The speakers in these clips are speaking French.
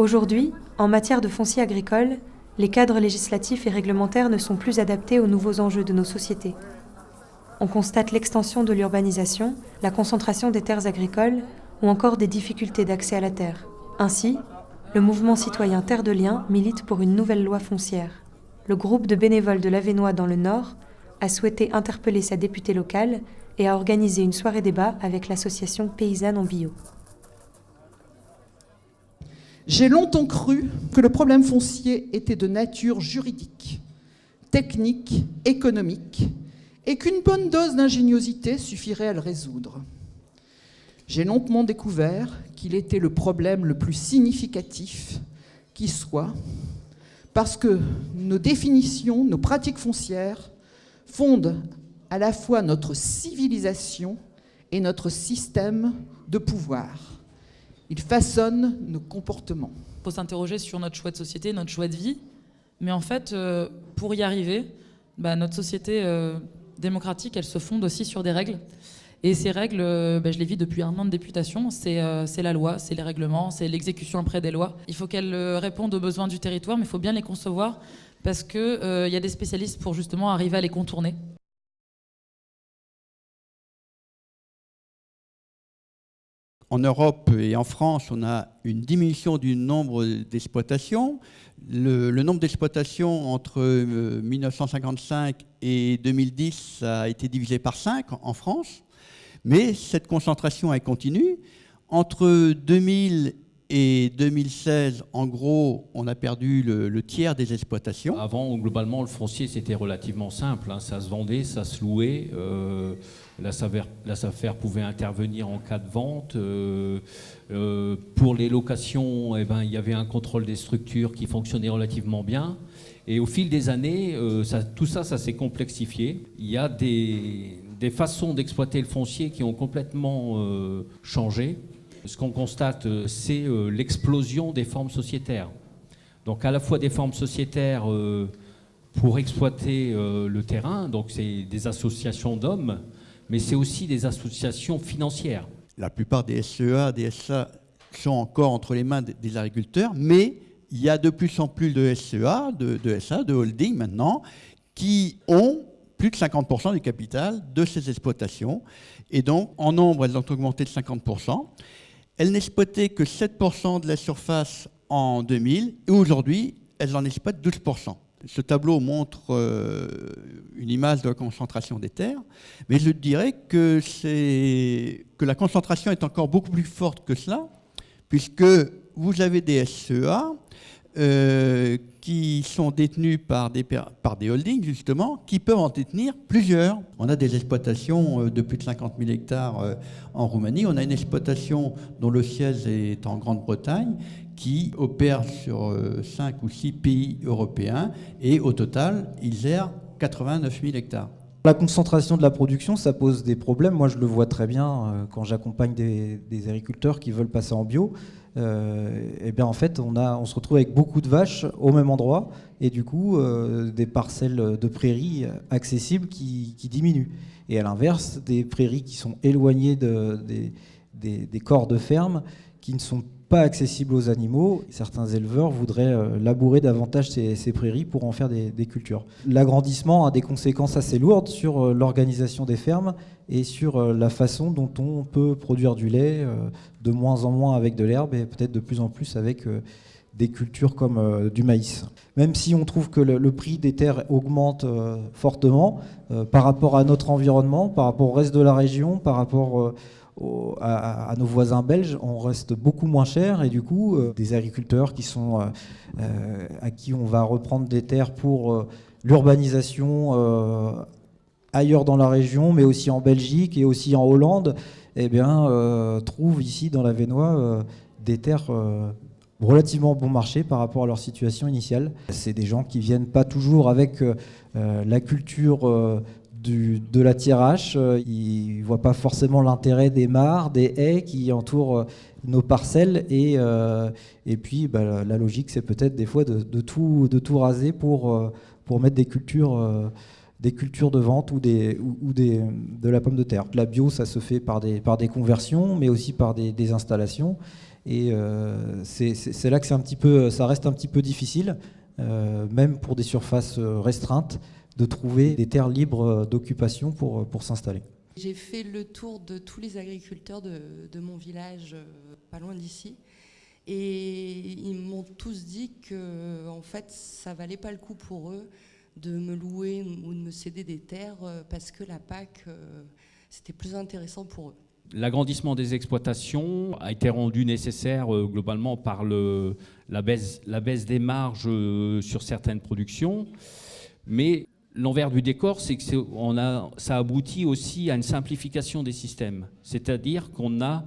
Aujourd'hui, en matière de foncier agricole, les cadres législatifs et réglementaires ne sont plus adaptés aux nouveaux enjeux de nos sociétés. On constate l'extension de l'urbanisation, la concentration des terres agricoles ou encore des difficultés d'accès à la terre. Ainsi, le mouvement citoyen Terre de Liens milite pour une nouvelle loi foncière. Le groupe de bénévoles de l'Avesnois dans le Nord a souhaité interpeller sa députée locale et a organisé une soirée débat avec l'association Paysanne en Bio. J'ai longtemps cru que le problème foncier était de nature juridique, technique, économique, et qu'une bonne dose d'ingéniosité suffirait à le résoudre. J'ai lentement découvert qu'il était le problème le plus significatif qui soit, parce que nos définitions, nos pratiques foncières fondent à la fois notre civilisation et notre système de pouvoir. Ils façonnent nos comportements. Il faut s'interroger sur notre choix de société, notre choix de vie. Mais en fait, pour y arriver, notre société démocratique, elle se fonde aussi sur des règles. Et ces règles, je les vis depuis 1 an de députation, c'est la loi, c'est les règlements, c'est l'exécution après des lois. Il faut qu'elles répondent aux besoins du territoire, mais il faut bien les concevoir parce qu'il y a des spécialistes pour justement arriver à les contourner. En Europe et en France, on a une diminution du nombre d'exploitations. Le nombre d'exploitations entre 1955 et 2010 a été divisé par 5 en France. Mais cette concentration, elle continue. Entre 2000 et 2016, en gros, on a perdu le tiers des exploitations. Avant, globalement, le foncier, c'était relativement simple. Ça se vendait, ça se louait. La SAFER pouvait intervenir en cas de vente. Pour les locations, il y avait un contrôle des structures qui fonctionnait relativement bien. Et au fil des années, tout ça s'est complexifié. Il y a des façons d'exploiter le foncier qui ont complètement changé. Ce qu'on constate, c'est l'explosion des formes sociétaires. Donc à la fois des formes sociétaires pour exploiter le terrain, donc c'est des associations d'hommes, mais c'est aussi des associations financières. La plupart des SEA, des SA sont encore entre les mains des agriculteurs, mais il y a de plus en plus de SEA, de SA, de holding maintenant, qui ont plus de 50% du capital de ces exploitations. Et donc, en nombre, elles ont augmenté de 50%. Elles n'exploitaient que 7% de la surface en 2000, et aujourd'hui, elles en exploitent 12%. Ce tableau montre une image de la concentration des terres, mais je dirais que la concentration est encore beaucoup plus forte que cela, puisque vous avez des SEA qui sont détenus par des holdings, justement, qui peuvent en détenir plusieurs. On a des exploitations de plus de 50 000 hectares en Roumanie. On a une exploitation dont le siège est en Grande-Bretagne, qui opère sur 5 ou 6 pays européens. Et au total, ils gèrent 89 000 hectares. La concentration de la production, ça pose des problèmes. Moi, je le vois très bien quand j'accompagne des agriculteurs qui veulent passer en bio. En fait, on se retrouve avec beaucoup de vaches au même endroit et du coup, des parcelles de prairies accessibles qui diminuent. Et à l'inverse, des prairies qui sont éloignées des corps de ferme, qui ne sont pas accessibles aux animaux. Certains éleveurs voudraient labourer davantage ces prairies pour en faire des cultures. L'agrandissement a des conséquences assez lourdes sur l'organisation des fermes et sur la façon dont on peut produire du lait, de moins en moins avec de l'herbe et peut-être de plus en plus avec des cultures comme du maïs. Même si on trouve que le prix des terres augmente fortement par rapport à notre environnement, par rapport au reste de la région, par rapport à nos voisins belges, on reste beaucoup moins cher et du coup, des agriculteurs à qui on va reprendre des terres pour l'urbanisation ailleurs dans la région, mais aussi en Belgique et aussi en Hollande, trouvent ici dans l'Avesnois des terres relativement bon marché par rapport à leur situation initiale. C'est des gens qui viennent pas toujours avec la culture de la tire-hache, ils ne voient pas forcément l'intérêt des mares, des haies qui entourent nos parcelles et puis la logique c'est peut-être des fois de tout raser pour mettre des cultures de vente ou de la pomme de terre. La bio ça se fait par des conversions mais aussi par des installations Et c'est là que ça reste un petit peu difficile, même pour des surfaces restreintes, de trouver des terres libres d'occupation pour s'installer. J'ai fait le tour de tous les agriculteurs de mon village, pas loin d'ici, et ils m'ont tous dit que en fait, ça valait pas le coup pour eux de me louer ou de me céder des terres parce que la PAC, c'était plus intéressant pour eux. L'agrandissement des exploitations a été rendu nécessaire globalement par la baisse des marges sur certaines productions, mais l'envers du décor, c'est que ça aboutit aussi à une simplification des systèmes. C'est-à-dire qu'on a,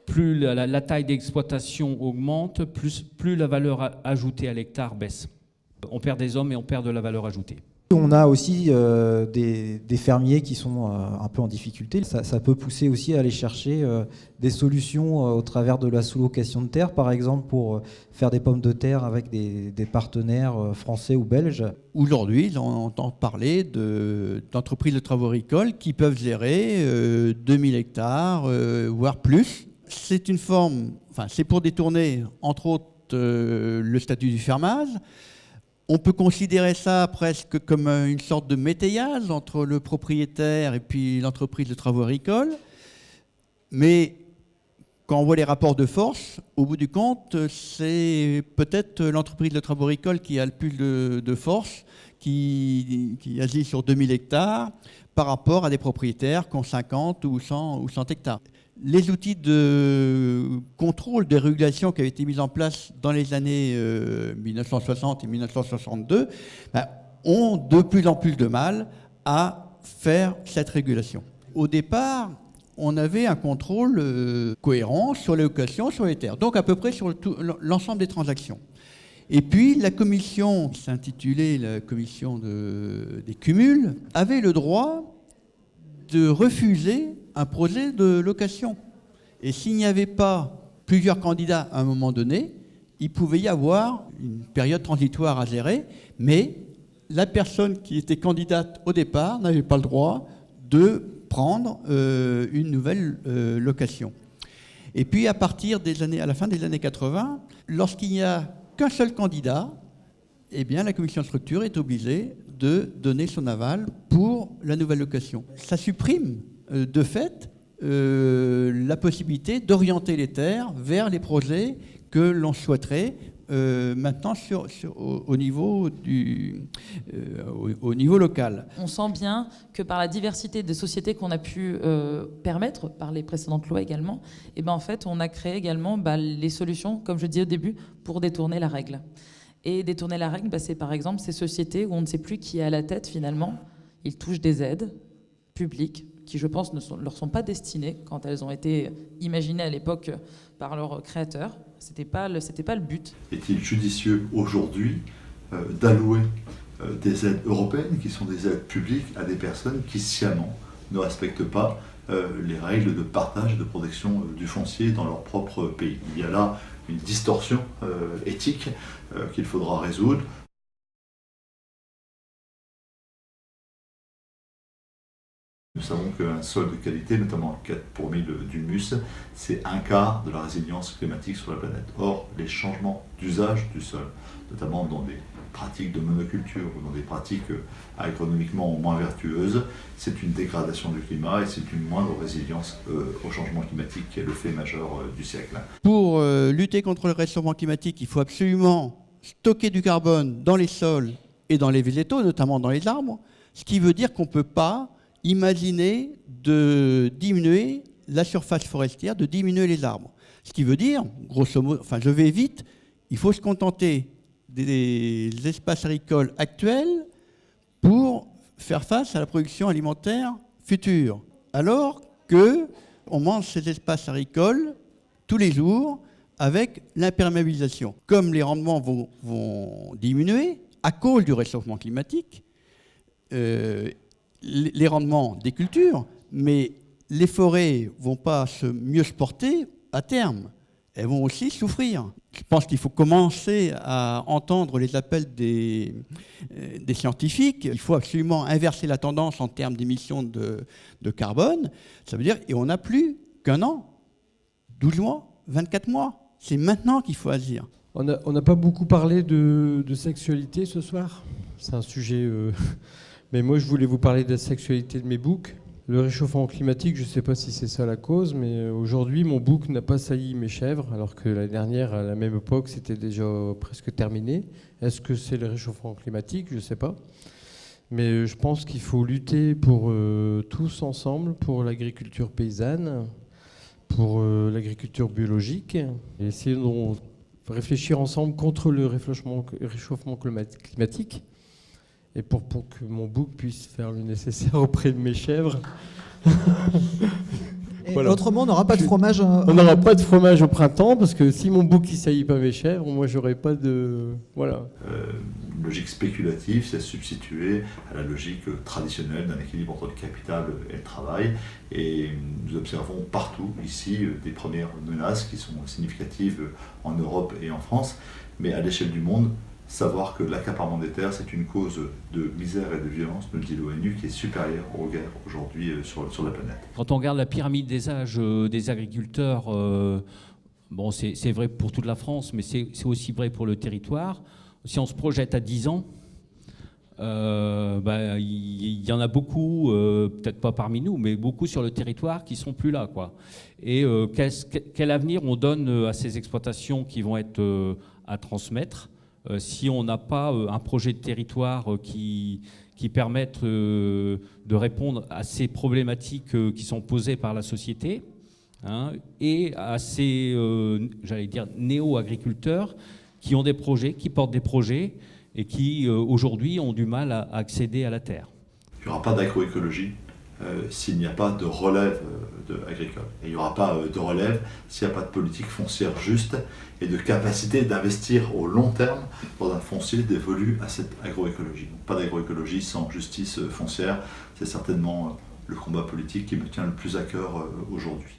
plus la taille d'exploitation augmente, plus la valeur ajoutée à l'hectare baisse. On perd des hommes et on perd de la valeur ajoutée. On a aussi des fermiers qui sont un peu en difficulté. Ça peut pousser aussi à aller chercher des solutions au travers de la sous-location de terre, par exemple, pour faire des pommes de terre avec des partenaires français ou belges. Aujourd'hui, on entend parler d'entreprises de travaux agricoles qui peuvent gérer 2000 hectares, voire plus. C'est une forme, c'est pour détourner, entre autres, le statut du fermage. On peut considérer ça presque comme une sorte de métayage entre le propriétaire et puis l'entreprise de travaux agricoles. Mais quand on voit les rapports de force, au bout du compte, c'est peut-être l'entreprise de travaux agricoles qui a le plus de force, qui agit sur 2000 hectares par rapport à des propriétaires qui ont 50 ou 100 hectares. Les outils de contrôle, de régulation qui avaient été mis en place dans les années 1960 et 1962 ont de plus en plus de mal à faire cette régulation. Au départ, on avait un contrôle cohérent sur les locations, sur les terres, donc à peu près sur l'ensemble des transactions. Et puis la commission, qui s'intitulait la commission des cumuls, avait le droit de refuser un projet de location. Et s'il n'y avait pas plusieurs candidats à un moment donné, il pouvait y avoir une période transitoire à gérer, mais la personne qui était candidate au départ n'avait pas le droit de prendre une nouvelle location. Et puis à la fin des années 80, lorsqu'il n'y a qu'un seul candidat, eh bien la commission de structure est obligée de donner son aval pour la nouvelle location. Ça supprime de fait la possibilité d'orienter les terres vers les projets que l'on souhaiterait maintenant au niveau local. On sent bien que par la diversité des sociétés qu'on a pu permettre, par les précédentes lois également, et en fait, on a créé également les solutions, comme je disais au début, pour détourner la règle. Et détourner la règle, c'est par exemple ces sociétés où on ne sait plus qui est à la tête finalement. Ils touchent des aides publiques qui, je pense, ne leur sont pas destinées quand elles ont été imaginées à l'époque par leurs créateurs. C'était pas le but. Est-il judicieux aujourd'hui d'allouer des aides européennes, qui sont des aides publiques, à des personnes qui sciemment ne respectent pas les règles de partage et de protection du foncier dans leur propre pays? Il y a là une distorsion éthique qu'il faudra résoudre. Nous savons qu'un sol de qualité, notamment 4/1000 d'humus, c'est un quart de la résilience climatique sur la planète. Or, les changements d'usage du sol, notamment dans des pratiques de monoculture ou dans des pratiques agronomiquement moins vertueuses, c'est une dégradation du climat et c'est une moindre résilience au changement climatique qui est le fait majeur du siècle. Pour lutter contre le réchauffement climatique, il faut absolument stocker du carbone dans les sols et dans les végétaux, notamment dans les arbres, ce qui veut dire qu'on ne peut pas imaginer de diminuer la surface forestière, de diminuer les arbres. Ce qui veut dire, grosso modo, je vais vite, il faut se contenter des espaces agricoles actuels pour faire face à la production alimentaire future. Alors qu'on mange ces espaces agricoles tous les jours avec l'imperméabilisation. Comme les rendements vont diminuer à cause du réchauffement climatique, les rendements des cultures, mais les forêts ne vont pas mieux se porter à terme. Elles vont aussi souffrir. Je pense qu'il faut commencer à entendre les appels des scientifiques. Il faut absolument inverser la tendance en termes d'émissions de carbone. Ça veut dire, et on n'a plus qu'un an, 12 mois, 24 mois. C'est maintenant qu'il faut agir. On n'a pas beaucoup parlé de sexualité ce soir. C'est un sujet... Mais moi, je voulais vous parler de la sexualité de mes boucs. Le réchauffement climatique, je ne sais pas si c'est ça la cause, mais aujourd'hui, mon bouc n'a pas sailli mes chèvres, alors que l'année dernière, à la même époque, c'était déjà presque terminé. Est-ce que c'est le réchauffement climatique ? Je ne sais pas. Mais je pense qu'il faut lutter pour tous ensemble, pour l'agriculture paysanne, pour l'agriculture biologique, et essayer de réfléchir ensemble contre le réchauffement climatique, et pour que mon bouc puisse faire le nécessaire auprès de mes chèvres. Et Voilà. autrement, on n'aura pas de fromage. On n'aura pas de fromage au printemps, parce que si mon bouc ne saillit pas mes chèvres, moi j'aurai pas de... Voilà. Une logique spéculative, c'est substituer à la logique traditionnelle d'un équilibre entre le capital et le travail. Et nous observons partout ici des premières menaces qui sont significatives en Europe et en France, mais à l'échelle du monde, savoir que l'accaparement des terres, c'est une cause de misère et de violence, nous le dit l'ONU, qui est supérieure aux guerres aujourd'hui sur la planète. Quand on regarde la pyramide des âges des agriculteurs, bon, c'est vrai pour toute la France, mais c'est aussi vrai pour le territoire. Si on se projette à 10 ans, il y en a beaucoup, peut-être pas parmi nous, mais beaucoup sur le territoire qui ne sont plus là, quoi. Et quel avenir on donne à ces exploitations qui vont être à transmettre si on n'a pas un projet de territoire qui permette de répondre à ces problématiques qui sont posées par la société, hein, et à ces, j'allais dire, néo-agriculteurs qui ont des projets, qui portent des projets et qui, aujourd'hui, ont du mal à accéder à la terre. Il n'y aura pas d'agroécologie s'il n'y a pas de relève agricole. Et il n'y aura pas de relève s'il n'y a pas de politique foncière juste et de capacité d'investir au long terme dans un foncier dévolu à cette agroécologie. Donc, pas d'agroécologie sans justice foncière, c'est certainement le combat politique qui me tient le plus à cœur aujourd'hui.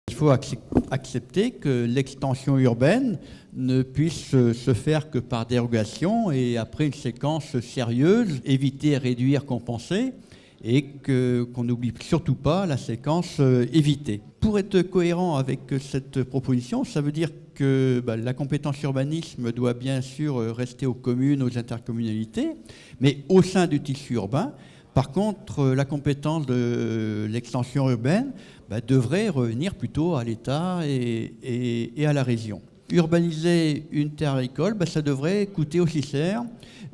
Il faut accepter que l'extension urbaine ne puisse se faire que par dérogation et après une séquence sérieuse, éviter, réduire, compenser, et qu'on n'oublie surtout pas la séquence éviter. Pour être cohérent avec cette proposition, ça veut dire que la compétence urbanisme doit bien sûr rester aux communes, aux intercommunalités, mais au sein du tissu urbain. Par contre, la compétence de l'extension urbaine devrait revenir plutôt à l'État et à la région. Urbaniser une terre agricole, ça devrait coûter aussi cher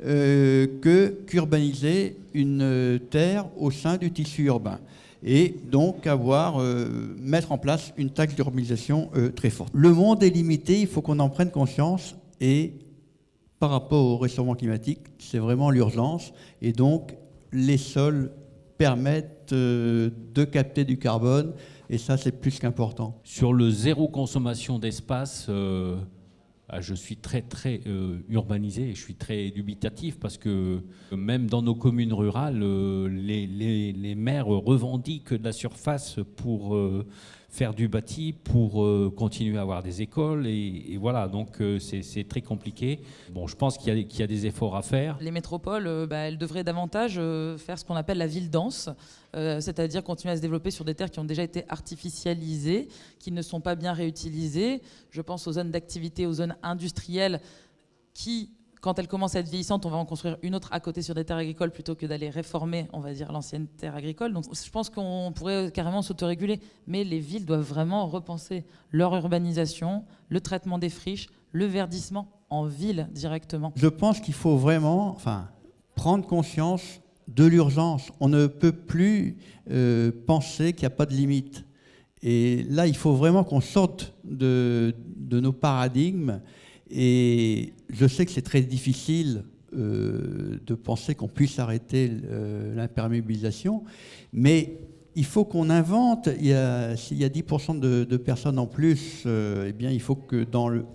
qu'urbaniser une terre au sein du tissu urbain. Et donc mettre en place une taxe d'urbanisation très forte. Le monde est limité, il faut qu'on en prenne conscience, et par rapport au réchauffement climatique, c'est vraiment l'urgence, et donc les sols permettent de capter du carbone, et ça, c'est plus qu'important. Sur le zéro consommation d'espace, je suis très urbanisé et je suis très dubitatif parce que même dans nos communes rurales, les maires revendiquent de la surface pour faire du bâti, pour continuer à avoir des écoles, et voilà, donc c'est très compliqué. Bon, je pense qu'il y a des efforts à faire. Les métropoles, elles devraient davantage faire ce qu'on appelle la ville dense, c'est-à-dire continuer à se développer sur des terres qui ont déjà été artificialisées, qui ne sont pas bien réutilisées. Je pense aux zones d'activité, aux zones industrielles qui, quand elles commencent à être vieillissantes, on va en construire une autre à côté sur des terres agricoles plutôt que d'aller réformer, on va dire, l'ancienne terre agricole. Donc je pense qu'on pourrait carrément s'autoréguler. Mais les villes doivent vraiment repenser leur urbanisation, le traitement des friches, le verdissement en ville directement. Je pense qu'il faut vraiment prendre conscience de l'urgence. On ne peut plus penser qu'il n'y a pas de limite. Et là, il faut vraiment qu'on sorte de nos paradigmes. Et je sais que c'est très difficile de penser qu'on puisse arrêter l'imperméabilisation, mais il faut qu'on invente. S'il y a 10% de personnes en plus, il faut que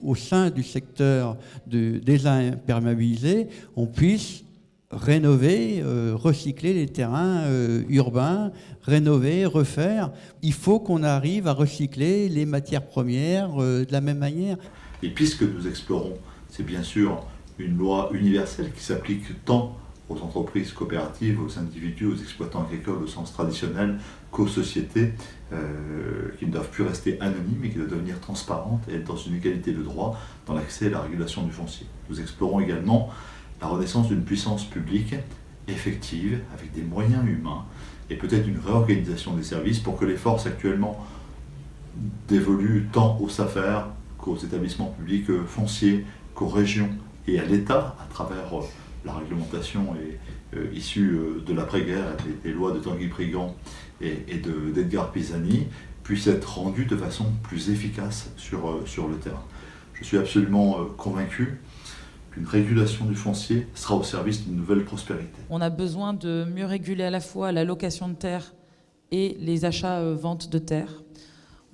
au sein du secteur des imperméabilisés, on puisse rénover, recycler les terrains urbains, rénover, refaire. Il faut qu'on arrive à recycler les matières premières de la même manière. Les pistes que nous explorons, c'est bien sûr une loi universelle qui s'applique tant aux entreprises coopératives, aux individus, aux exploitants agricoles au sens traditionnel, qu'aux sociétés qui ne doivent plus rester anonymes et qui doivent devenir transparentes et être dans une égalité de droit dans l'accès et la régulation du foncier. Nous explorons également la renaissance d'une puissance publique effective, avec des moyens humains, et peut-être une réorganisation des services pour que les forces actuellement dévolues tant aux SAFER qu'aux établissements publics fonciers, qu'aux régions et à l'État, à travers la réglementation issue de l'après-guerre, des lois de Tanguy Prigan et d'Edgar Pisani, puissent être rendues de façon plus efficace sur le terrain. Je suis absolument convaincu qu'une régulation du foncier sera au service d'une nouvelle prospérité. On a besoin de mieux réguler à la fois la location de terre et les achats-ventes de terre.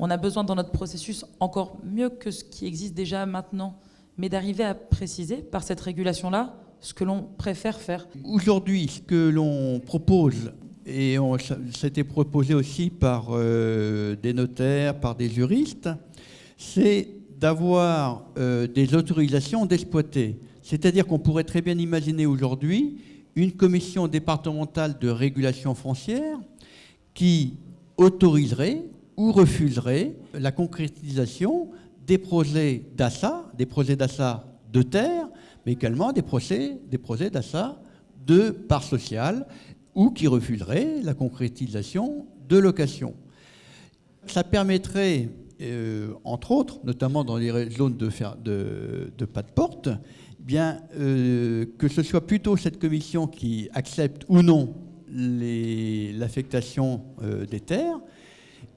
On a besoin dans notre processus encore mieux que ce qui existe déjà maintenant, mais d'arriver à préciser par cette régulation-là ce que l'on préfère faire. Aujourd'hui, ce que l'on propose, et ça a été proposé aussi par des notaires, par des juristes, c'est d'avoir des autorisations d'exploiter. C'est-à-dire qu'on pourrait très bien imaginer aujourd'hui une commission départementale de régulation foncière qui autoriserait ou refuserait la concrétisation des projets d'achat de terre, mais également des projets d'achat de parts sociales, ou qui refuserait la concrétisation de location. Ça permettrait, entre autres, notamment dans les zones de pas de porte, bien, que ce soit plutôt cette commission qui accepte ou non l'affectation des terres,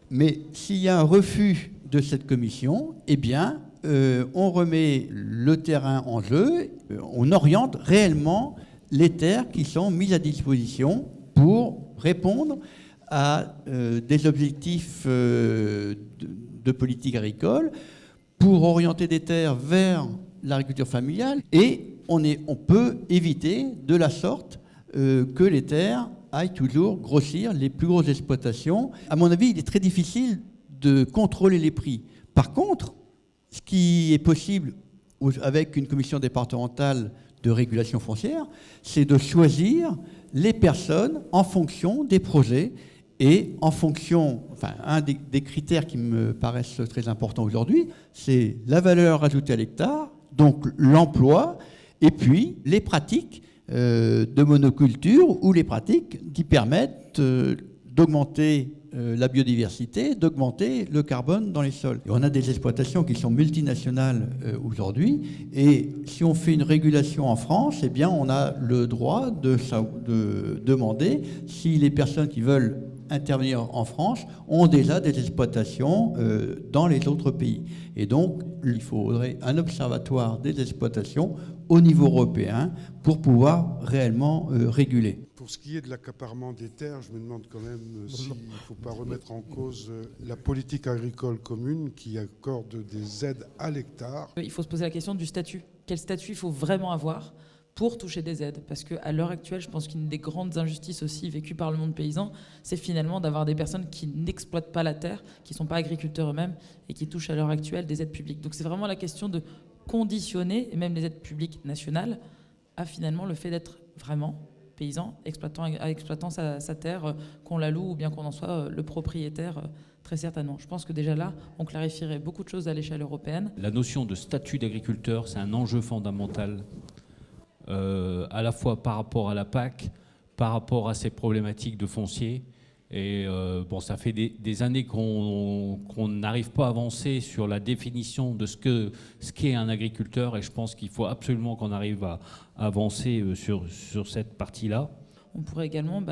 mais s'il y a un refus de cette commission, eh bien, on remet le terrain en jeu, on oriente réellement les terres qui sont mises à disposition pour répondre à des objectifs de politique agricole, pour orienter des terres vers l'agriculture familiale, et on peut éviter de la sorte que les terres aillent toujours grossir les plus grosses exploitations. À mon avis, il est très difficile de contrôler les prix. Par contre, ce qui est possible avec une commission départementale de régulation foncière, c'est de choisir les personnes en fonction des projets et en fonction, enfin, un des critères qui me paraissent très importants aujourd'hui, c'est la valeur ajoutée à l'hectare, donc l'emploi, et puis les pratiques de monoculture ou les pratiques qui permettent d'augmenter la biodiversité, d'augmenter le carbone dans les sols. Et on a des exploitations qui sont multinationales aujourd'hui, et si on fait une régulation en France, eh bien on a le droit de demander si les personnes qui veulent intervenir en France ont déjà des exploitations dans les autres pays. Et donc, il faudrait un observatoire des exploitations au niveau européen pour pouvoir réellement réguler. Pour ce qui est de l'accaparement des terres, je me demande quand même s'il ne faut pas remettre en cause la politique agricole commune qui accorde des aides à l'hectare. Il faut se poser la question du statut. Quel statut il faut vraiment avoir pour toucher des aides? Parce qu'à l'heure actuelle, je pense qu'une des grandes injustices aussi vécues par le monde paysan, c'est finalement d'avoir des personnes qui n'exploitent pas la terre, qui ne sont pas agriculteurs eux-mêmes et qui touchent à l'heure actuelle des aides publiques. Donc c'est vraiment la question de conditionner, et même les aides publiques nationales, à finalement le fait d'être vraiment paysan, exploitant sa terre, qu'on la loue ou bien qu'on en soit le propriétaire, très certainement. Je pense que déjà là, on clarifierait beaucoup de choses à l'échelle européenne. La notion de statut d'agriculteur, c'est un enjeu fondamental, à la fois par rapport à la PAC, par rapport à ces problématiques de foncier. Et bon, ça fait des années qu'on n'arrive pas à avancer sur la définition de ce qu'est un agriculteur, et je pense qu'il faut absolument qu'on arrive à avancer sur cette partie-là. On pourrait également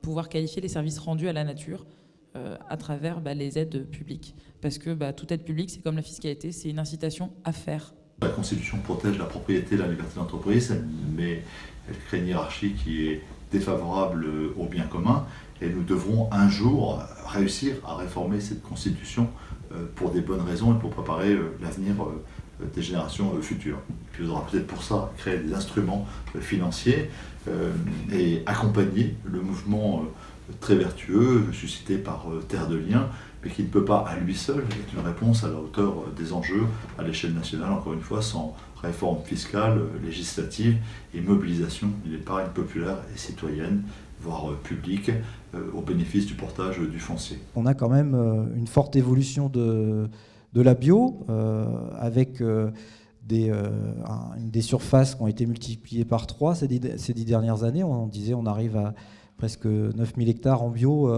pouvoir qualifier les services rendus à la nature à travers les aides publiques. Parce que toute aide publique, c'est comme la fiscalité, c'est une incitation à faire. La Constitution protège la propriété et la liberté d'entreprise, mais elle crée une hiérarchie qui est défavorable au bien commun. Et nous devrons un jour réussir à réformer cette Constitution pour des bonnes raisons et pour préparer l'avenir des générations futures. Puis il faudra peut-être pour ça créer des instruments financiers et accompagner le mouvement très vertueux, suscité par Terre de Liens, mais qui ne peut pas à lui seul être une réponse à la hauteur des enjeux à l'échelle nationale, encore une fois, sans réforme fiscale, législative et mobilisation d'une épargne populaire et citoyenne, voire publique, au bénéfice du portage du foncier. On a quand même une forte évolution de la bio, avec des surfaces qui ont été multipliées par 3 ces 10 dernières années. On disait on arrive à presque 9000 hectares en bio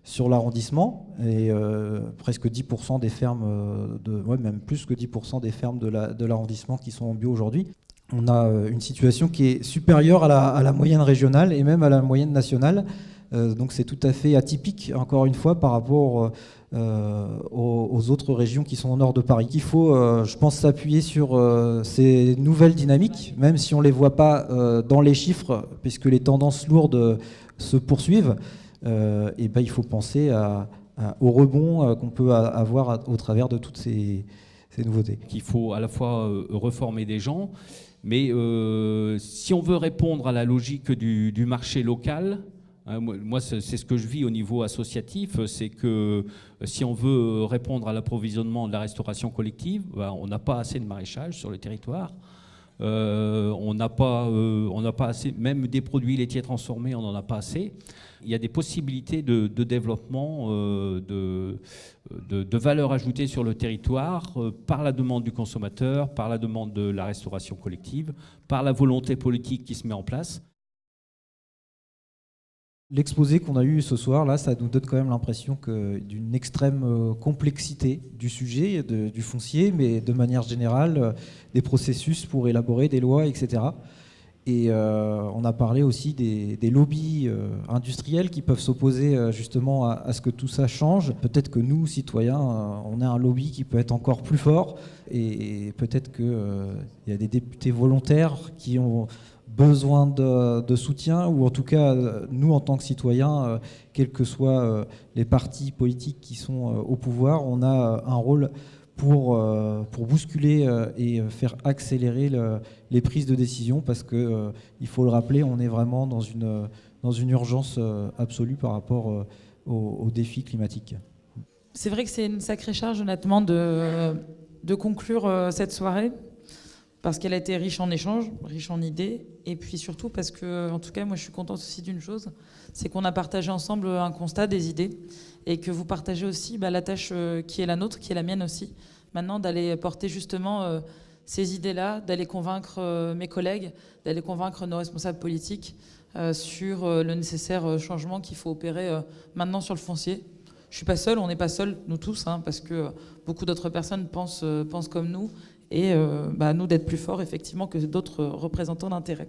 sur l'arrondissement, et presque 10% des fermes, même plus que 10% des fermes de l'arrondissement qui sont en bio aujourd'hui. On a une situation qui est supérieure à la moyenne régionale et même à la moyenne nationale. Donc c'est tout à fait atypique, encore une fois, par rapport aux autres régions qui sont au nord de Paris. Il faut, je pense, s'appuyer sur ces nouvelles dynamiques, même si on ne les voit pas dans les chiffres, puisque les tendances lourdes se poursuivent. Et il faut penser au rebond qu'on peut avoir au travers de toutes ces nouveautés. Il faut à la fois reformer des gens, mais si on veut répondre à la logique du marché local, moi c'est ce que je vis au niveau associatif, c'est que si on veut répondre à l'approvisionnement de la restauration collective, on n'a pas assez de maraîchage sur le territoire. On n'a pas assez, même des produits laitiers transformés, on n'en a pas assez. Il y a des possibilités de développement, de valeur ajoutée sur le territoire par la demande du consommateur, par la demande de la restauration collective, par la volonté politique qui se met en place. L'exposé qu'on a eu ce soir, là, ça nous donne quand même l'impression d'une extrême complexité du sujet, du foncier, mais de manière générale, des processus pour élaborer des lois, etc. Et on a parlé aussi des lobbies industriels qui peuvent s'opposer justement à ce que tout ça change. Peut-être que nous, citoyens, on a un lobby qui peut être encore plus fort, et peut-être qu'il y a des députés volontaires qui ont besoin de soutien, ou en tout cas, nous, en tant que citoyens, quels que soient les partis politiques qui sont au pouvoir, on a un rôle pour bousculer et faire accélérer les prises de décision, parce que, il faut le rappeler, on est vraiment dans une urgence absolue par rapport aux défis climatiques. C'est vrai que c'est une sacrée charge, honnêtement, de conclure cette soirée, parce qu'elle a été riche en échanges, riche en idées, et puis surtout parce que, en tout cas, moi je suis contente aussi d'une chose, c'est qu'on a partagé ensemble un constat, des idées, et que vous partagez aussi la tâche qui est la nôtre, qui est la mienne aussi, maintenant d'aller porter justement ces idées-là, d'aller convaincre mes collègues, d'aller convaincre nos responsables politiques sur le nécessaire changement qu'il faut opérer maintenant sur le foncier. Je ne suis pas seule, on n'est pas seuls, nous tous, parce que beaucoup d'autres personnes pensent comme nous, et nous d'être plus forts effectivement que d'autres représentants d'intérêt.